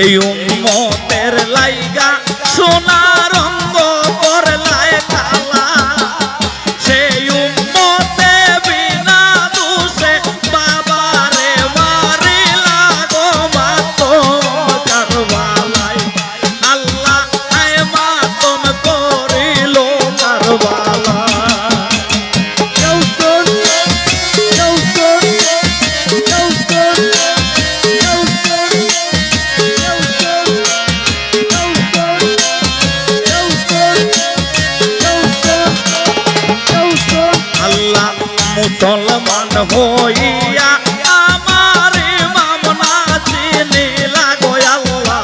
সেই উম্মতের লাইগা সোনা রঙ্গ করলায় কালা সেই উম্মতে বিনা দোষে বাবারে মারিলা গো মাতম কারবালায় আল্লাহ আয় মাতম করিল কারবালা মুসলমান হইয়া আমার ইমাম না চিনিলা গো আল্লাহ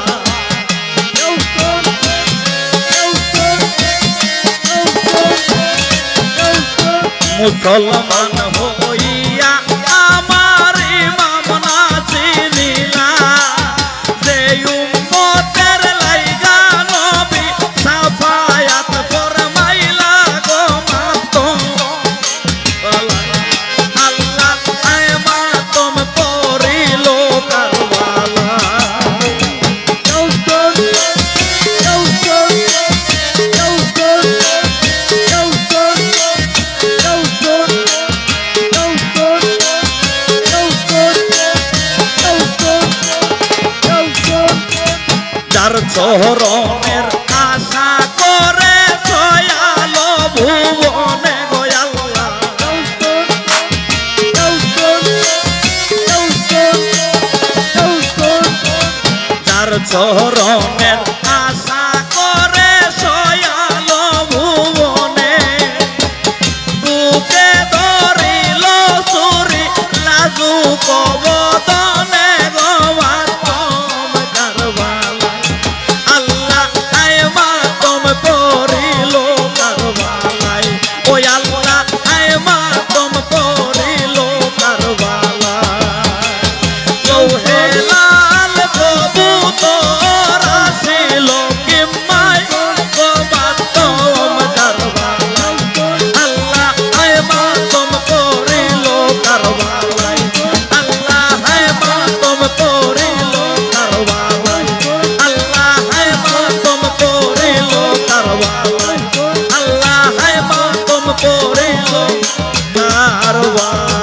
মুসলমান হইয়া আমার ইমাম না চিনিলা যে উম্মতের লাইগা নবী সাফায়াত ফরমাইলা গো মাতম চরণের আশা করে দয়ালো ভুবনে গো আল্লাহ যার চরণের আশা করে দয়ালো ভুবনে বুকে ধরিল চুরি লাজু কবদনে গো মাতম কারবালা করিল কারবালায় ওই আল্লাহ আয় মাতম করিল কারবালায় লৌহে লাল কবুতর আসিল কিম্মায় গো মাতম কারবালায় আল্লাহ আয় মাতম করিল কারবালায় আল্লাহ আয় মাতম করিল কারবালায় আল্লাহ আয় মাতম করিল আল্লাহ মাতম করিল কারবালায়।